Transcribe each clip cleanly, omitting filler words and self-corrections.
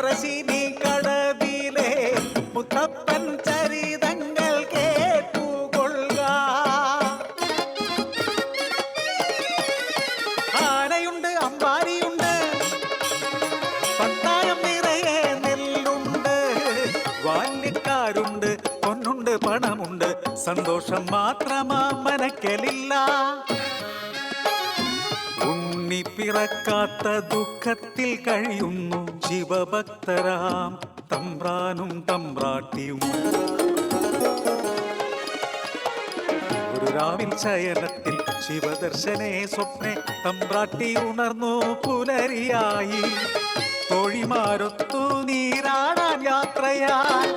പറശ്ശിനി കടവിലെ മുത്തപ്പൻ ചരിതങ്ങൾ കേട്ടുകൊള്ളുക. ആനയുണ്ട്, അമ്പാരിയുണ്ട്, പത്തായം നിറയെ നെല്ലുണ്ട്, ബാല്യക്കാരുണ്ട്, പൊന്നുണ്ട്, പണമുണ്ട്, സന്തോഷം മാത്രമാ മനക്കലില്ല. ഉണ്ണി പിറക്കാത്ത ദുഃഖത്തിൽ കഴിയുന്നു ശിവഭക്തരാം തമ്പ്രാനും തമ്പ്രാട്ടിയും. ഒരു രാവിൽ ശയനത്തിൽ ശിവദർശനേ സ്വപ്നെ തമ്പ്രാട്ടി ഉണർന്നു പുലരിയായി. തോഴിമാരൊത്തു നീരാടാൻ യാത്രയായി.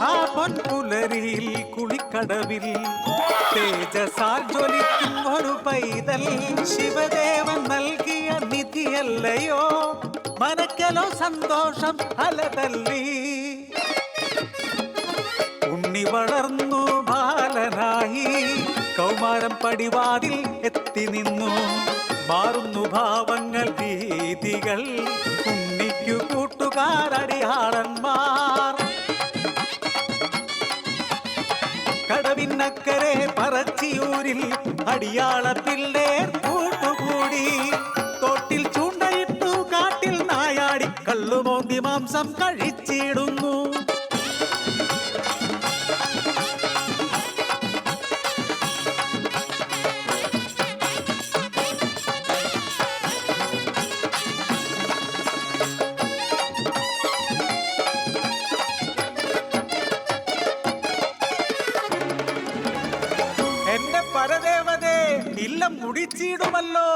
ആ പൊൻപുലരിയിൽ കുളിക്കടവിൽ തേജസാൽ ജ്വലിക്കും ഒരു പൈതൽ ശിവദേവൻ നൽകിയ നിധിയല്ലയോ. മനക്കലോ സന്തോഷം അലതല്ലി. ഉണ്ണി വളർന്നു ബാലനായി, കൗമാരം പടിവാതിൽ എത്തി നിന്നു. മാറുന്നു ഭാവങ്ങൾ, രീതികൾ, ഉണ്ണിക്കു കൂട്ടുകാരടിയാളന്മാർ. കടവിനക്കരെ പറച്ചിയൂരിൽ അടിയാള പിള്ളേർ കൂട്ടുകൂടി. തോട്ടിൽ ചൂണ്ടയിട്ടു കാട്ടിൽ നായാടി കള്ളുമോന്തി മാംസം കഴിച്ചിടുന്നു. എന്റെ പരദേവതേ, ഇല്ലം മുടിച്ചിടുമല്ലോ.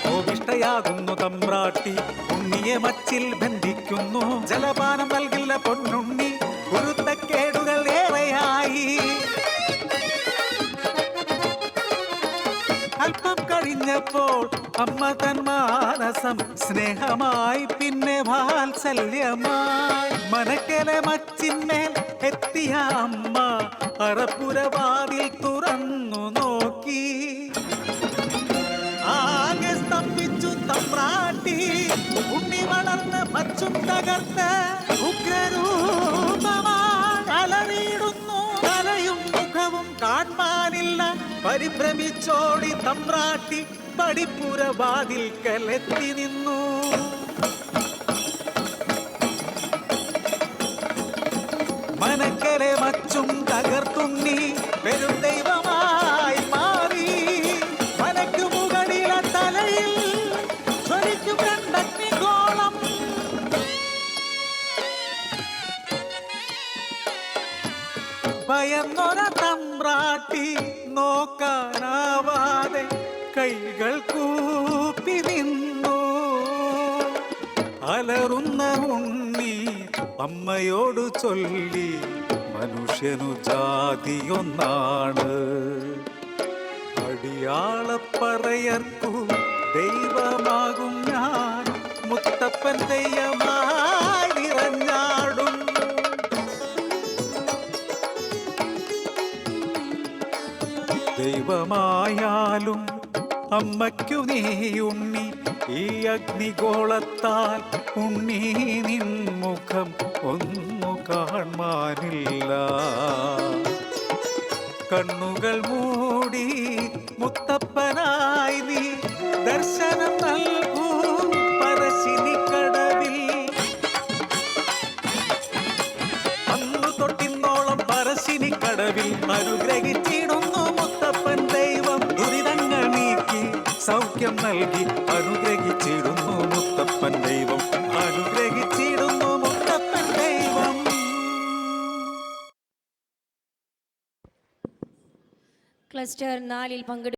കോപിഷ്ടയാകുന്നു തമ്പ്രാട്ടി, ഉണ്ണിയെ മച്ചിൽ ബന്ധിക്കുന്നു. ജലപാനം നൽകില്ല പൊന്നുണ്ണി, കുരുത്തക്കേടുകൾ ഏറെയായി. അല്പം കഴിഞ്ഞപ്പോൾ അമ്മ തൻ മാനസം സ്നേഹമായി, പിന്നെ വാത്സല്യമായി. മനക്കലെ മച്ചിന്മേൽ എത്തിയ അമ്മ അറപ്പുരവാതിൽ തുറന്നു നോക്കി. ആകെ സ്തംഭിച്ചു തമ്പ്രാട്ടി. ഉണ്ണി വളർന്ന് മച്ചും തകർത്ത് ഉഗ്രരൂപമായി അലറിയിടുന്നു. തലയും മുഖവും കാണാനില്ല. പരിഭ്രമിച്ചോടി തമ്പ്രാട്ടി പടിപ്പുരവാതിൽക്കലെത്തി നിന്നു. മനക്കലെ മച്ചും തകർത്തുണ്ണി വെറും ദൈവമായി മാറി. മനക്കു മുകളിലെ തലയിൽ ജ്വലിക്കും രണ്ടഗ്നിഗോളം. ഭയന്നൊര തമ്പ്രാട്ടി നോക്കാനാവാതെ കൈകൾ കൂപ്പി നിന്നു. അലറുന്ന ഉണ്ണി അമ്മയോട് ചൊല്ലി, മനുഷ്യനു ജാതിയൊന്നാണ്. അടിയാളപ്പറയർക്കു ദൈവമാകും ഞാൻ, മുത്തപ്പൻ ദൈവമായി നിറഞ്ഞാടും. ദൈവമായാലും അമ്മയ്ക്കു നീ ഉണ്ണി, ഈ അഗ്നിഗോളത്താൽ ഉണ്ണി നിൻ മുഖം ഒന്നു കാണാനില്ല. കണ്ണുകൾ മൂടി മുത്തപ്പനായി നീ ദർശനം നൽകൂ പറശ്ശിനി കടവിൽ. അന്നു തൊട്ടിന്നോളം പറശ്ശിനി കടവിൽ അനുഗ്രഹിച്ചിടുന്നു മുത്തപ്പൻ ദൈവം. ദുരിതങ്ങൾ നീക്കി സൗഖ്യം നൽകി അനുഗ്രഹിച്ചിടുന്നു മുത്തപ്പൻ ദൈവം. അനുഗ്രഹിച്ചിടുന്നു മുത്തപ്പൻ ദൈവം. ക്ലസ്റ്റർ 4 പങ്കെടുക്കും.